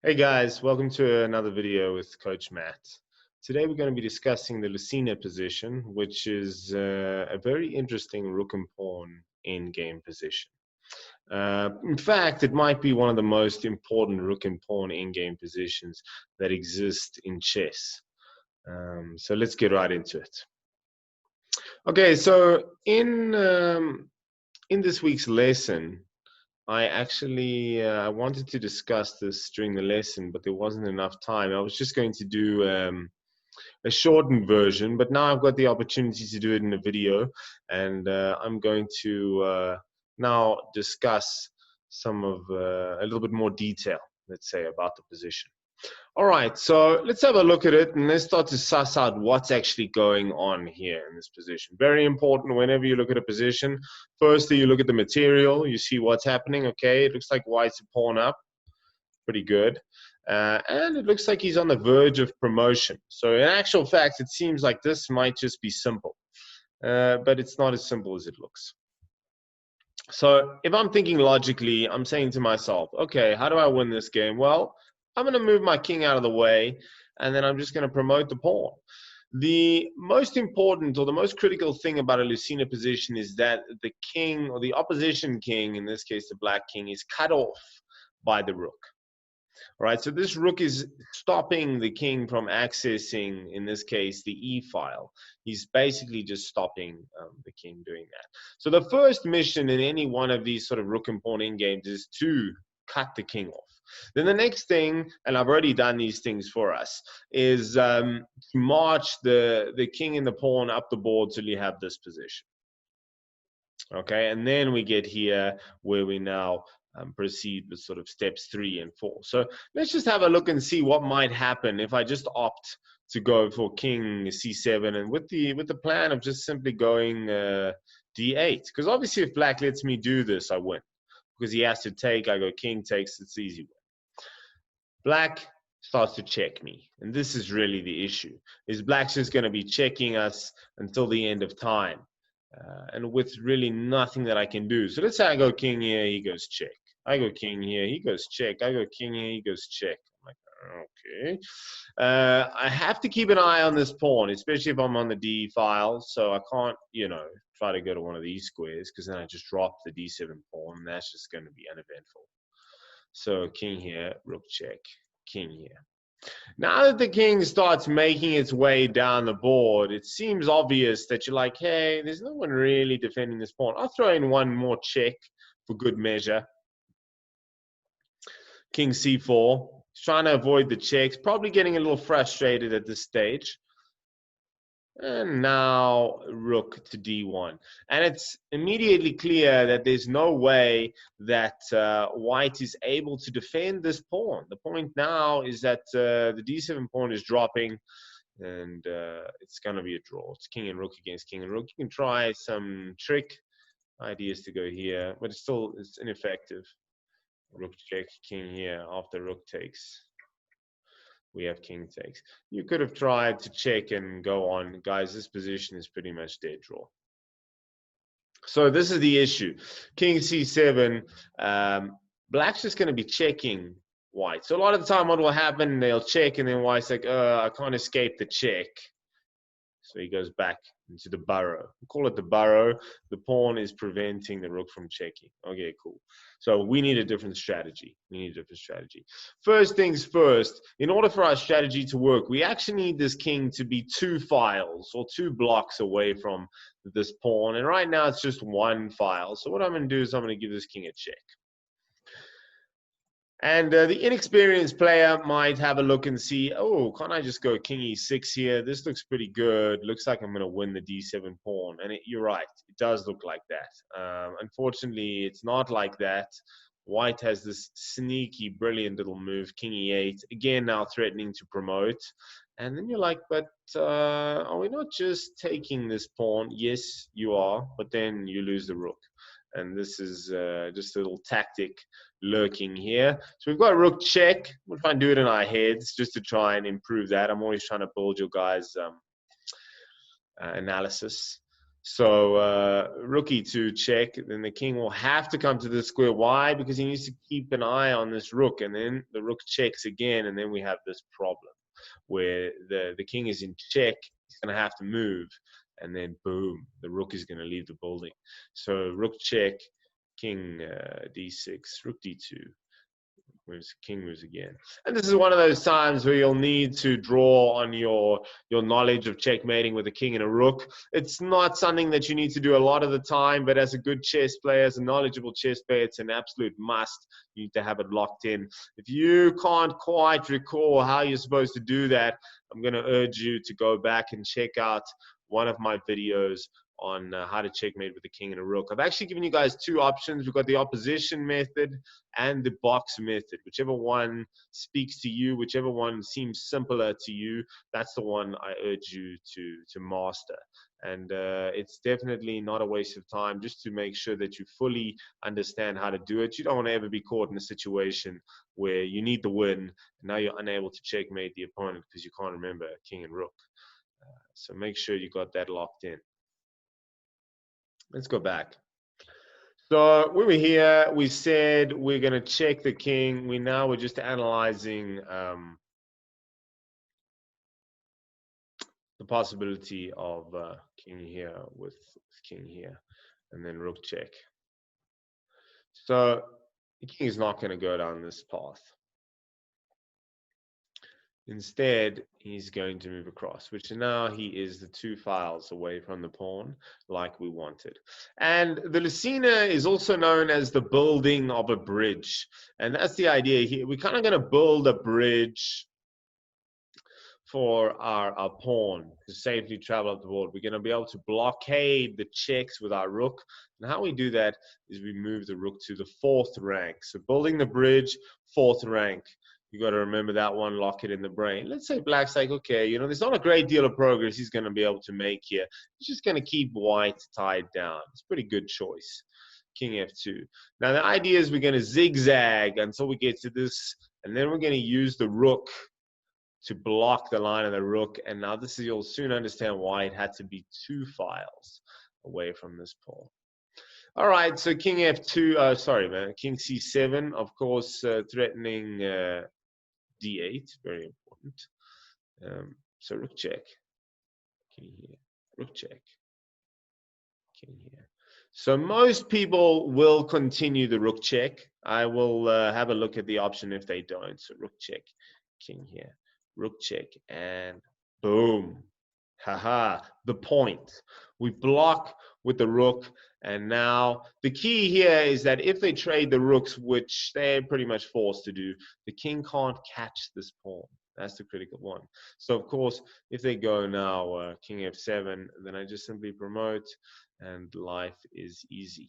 Hey guys, welcome to another video with Coach Matt. Today we're going to be discussing the Lucena position, which is a very interesting rook and pawn in-game position. In fact, it might be one of the most important rook and pawn in-game positions that exist in chess. So let's get right into it. Okay, so in this week's lesson, I actually I wanted to discuss this during the lesson, but there wasn't enough time. I was just going to do a shortened version, but now I've got the opportunity to do it in a video, and I'm going to now discuss some of a little bit more detail, let's say, about the position. All right, so let's have a look at it and let's start to suss out what's actually going on here in this position. Very important whenever you look at a position. Firstly, you look at the material, you see what's happening. Okay, it looks like white's a pawn up, pretty good. And it looks like he's on the verge of promotion. So in actual fact, it seems like this might just be simple, but it's not as simple as it looks. So if I'm thinking logically, I'm saying to myself, okay, how do I win this game? Well, I'm going to move my king out of the way, and then I'm just going to promote the pawn. The most important or the most critical thing about a Lucena position is that the king, or the opposition king, in this case the black king, is cut off by the rook. All right, so this rook is stopping the king from accessing, in this case, the e file. He's basically just stopping the king doing that. So the first mission in any one of these sort of rook and pawn in games is to cut the king off. Then the next thing, and I've already done these things for us, is to march the king and the pawn up the board till you have this position. Okay, and then we get here where we now proceed with sort of steps 3 and 4. So let's just have a look and see what might happen if I just opt to go for king c7, and with the plan of just simply going d8, because obviously if black lets me do this, I win, because he has to take. I go king takes, it's easy win. Black starts to check me, and this is really the issue, is black's just going to be checking us until the end of time. And with really nothing that I can do. So let's say I go king here, he goes check. I go king here, he goes check. I go king here, he goes check. I'm like, okay. I have to keep an eye on this pawn, especially if I'm on the d file. So I can't, try to go to one of these squares, because then I just drop the d7 pawn, and that's just going to be uneventful. So king here, rook check, king here. Now that the king starts making its way down the board, it seems obvious that you're like, hey, there's no one really defending this pawn. I'll throw in one more check for good measure. King c4. He's trying to avoid the checks, probably getting a little frustrated at this stage. And now rook to d1. And it's immediately clear that there's no way that white is able to defend this pawn. The point now is that the d7 pawn is dropping, and it's going to be a draw. It's king and rook against king and rook. You can try some trick ideas to go here, but it's ineffective. Rook check, king here after rook takes. We have king takes. You could have tried to check and go on. Guys, this position is pretty much dead draw. So this is the issue. King c7. Black's just going to be checking white. So a lot of the time what will happen, they'll check, and then white's like, I can't escape the check. So he goes back into the burrow. We call it the burrow. The pawn is preventing the rook from checking. Okay, cool. So we need a different strategy. First things first, in order for our strategy to work, we actually need this king to be 2 files or 2 blocks away from this pawn. And right now it's just 1 file. So what I'm going to do is I'm going to give this king a check. And the inexperienced player might have a look and see, oh, can't I just go king e6 here? This looks pretty good. Looks like I'm going to win the d7 pawn. And you're right. It does look like that. Unfortunately, it's not like that. White has this sneaky, brilliant little move, king e8. Again, now threatening to promote. And then you're like, but are we not just taking this pawn? Yes, you are. But then you lose the rook. And this is just a little tactic lurking here. So we've got rook check. We'll try and do it in our heads just to try and improve that. I'm always trying to build your guys' analysis. So rook e2 check, then the king will have to come to the square. Why? Because he needs to keep an eye on this rook, and then the rook checks again, and then we have this problem where the king is in check. He's going to have to move, and then boom, the rook is going to leave the building. So rook check, king d6, rook d2. King moves again. And this is one of those times where you'll need to draw on your knowledge of checkmating with a king and a rook. It's not something that you need to do a lot of the time, but as a good chess player, as a knowledgeable chess player, it's an absolute must. You need to have it locked in. If you can't quite recall how you're supposed to do that, I'm going to urge you to go back and check out one of my videos on how to checkmate with a king and a rook. I've actually given you guys two options. We've got the opposition method and the box method. Whichever one speaks to you, whichever one seems simpler to you, that's the one I urge you to master. And it's definitely not a waste of time, just to make sure that you fully understand how to do it. You don't want to ever be caught in a situation where you need the win, and now you're unable to checkmate the opponent because you can't remember king and rook. So make sure you got that locked in. Let's go back. So we were here, we said we're going to check the king. We're just analyzing the possibility of king here with king here, and then rook check. So the king is not going to go down this path. Instead, he's going to move across, which now he is the 2 files away from the pawn, like we wanted. And the Lucena is also known as the building of a bridge. And that's the idea here. We're kind of going to build a bridge for our pawn to safely travel up the board. We're going to be able to blockade the checks with our rook. And how we do that is we move the rook to the 4th rank. So building the bridge, 4th rank. You got to remember that one, lock it in the brain. Let's say black's like, okay, there's not a great deal of progress he's going to be able to make here. He's just going to keep white tied down. It's a pretty good choice. King f2. Now the idea is we're going to zigzag until we get to this, and then we're going to use the rook to block the line of the rook. And now this is, you'll soon understand why it had to be 2 files away from this pawn. All right, so king f2, king c7, of course, threatening d8, very important. So rook check, king here, rook check, king here. So most people will continue the rook check. I will have a look at the option if they don't. So rook check, king here, rook check, and boom. Haha, the point. We block with the rook, and now the key here is that if they trade the rooks, which they're pretty much forced to do, the king can't catch this pawn. That's the critical one. So of course, if they go now king f7, then I just simply promote, and life is easy.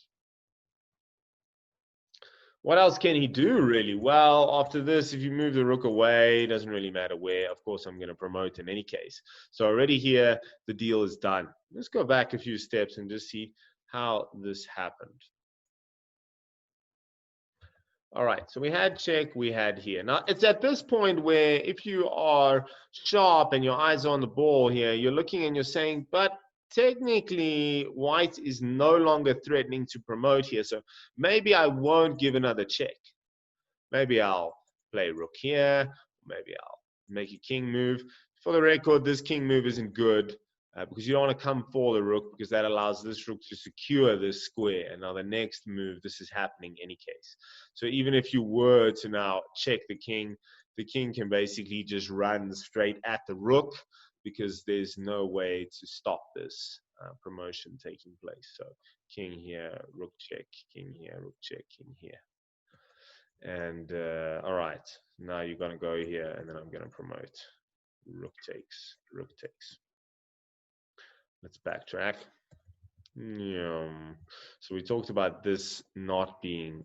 What else can he do, really? Well, after this, if you move the rook away, it doesn't really matter where. Of course, I'm going to promote in any case. So already here, the deal is done. Let's go back a few steps and just see how this happened. All right, so we had check, we had here. Now, it's at this point where if you are sharp and your eyes are on the ball here, you're looking and you're saying, but technically, white is no longer threatening to promote here. So maybe I won't give another check. Maybe I'll play rook here. Maybe I'll make a king move. For the record, this king move isn't good because you don't want to come for the rook, because that allows this rook to secure this square. And now the next move, this is happening in any case. So even if you were to now check the king can basically just run straight at the rook, because there's no way to stop this promotion taking place. So king here, rook check, king here, rook check, king here. And all right, now you're going to go here, and then I'm going to promote. Rook takes, rook takes. Let's backtrack. So we talked about this not being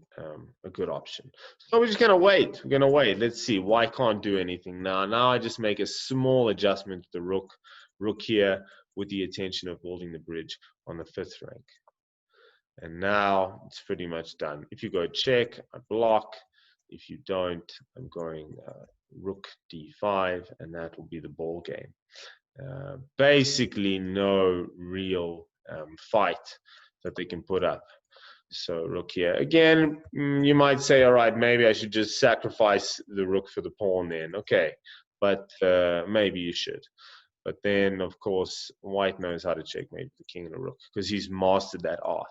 a good option. So we're just going to wait. We're going to wait. Let's see. Why can't do anything now? Now I just make a small adjustment to the rook here, with the intention of building the bridge on the 5th rank. And now it's pretty much done. If you go check, I block. If you don't, I'm going rook d5, and that will be the ball game. Basically, no real fight that they can put up. So rook here. Again, you might say, all right, maybe I should just sacrifice the rook for the pawn then. Okay, but maybe you should. But then, of course, white knows how to checkmate the king and the rook because he's mastered that art.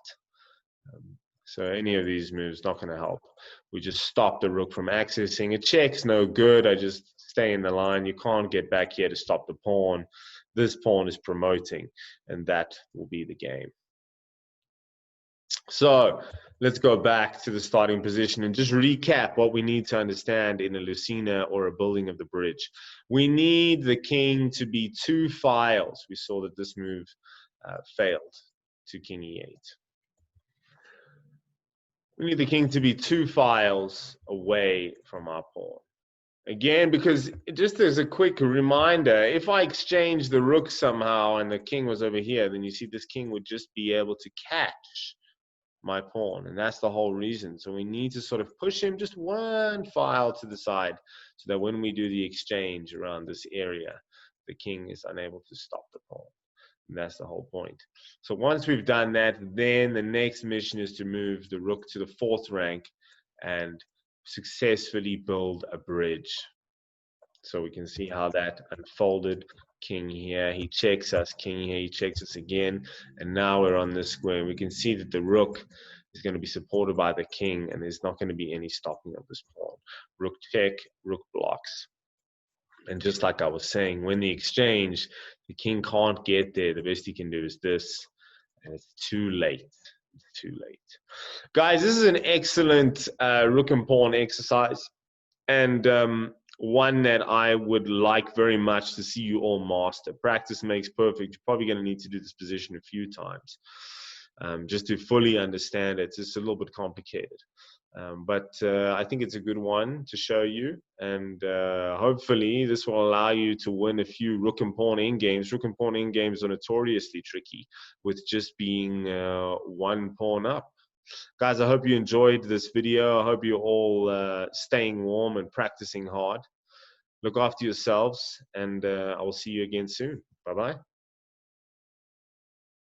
So any of these moves not going to help. We just stop the rook from accessing. A check's no good. I just stay in the line. You can't get back here to stop the pawn. This pawn is promoting, and that will be the game. So let's go back to the starting position and just recap what we need to understand in a Lucena or a building of the bridge. We need the king to be 2 files. We saw that this move failed to king e8. We need the king to be 2 files away from our pawn. Again, because just as a quick reminder, if I exchange the rook somehow and the king was over here, then you see this king would just be able to catch my pawn, and that's the whole reason. So we need to sort of push him just 1 file to the side so that when we do the exchange around this area, the king is unable to stop the pawn. And that's the whole point. So once we've done that, then the next mission is to move the rook to the 4th rank and successfully build a bridge. So we can see how that unfolded. King here, he checks us. King here, he checks us again. And now we're on this square. We can see that the rook is going to be supported by the king, and there's not going to be any stopping of this pawn. Rook check, rook blocks. And just like I was saying, when the exchange, the king can't get there. The best he can do is this, and it's too late. It's too late. Guys, this is an excellent rook and pawn exercise, and one that I would like very much to see you all master. Practice makes perfect. You're probably going to need to do this position a few times just to fully understand it. It's a little bit complicated. But I think it's a good one to show you, and hopefully this will allow you to win a few rook and pawn endgames. Rook and pawn endgames are notoriously tricky with just being 1 pawn up. Guys, I hope you enjoyed this video. I hope you're all staying warm and practicing hard. Look after yourselves, and I will see you again soon. Bye-bye.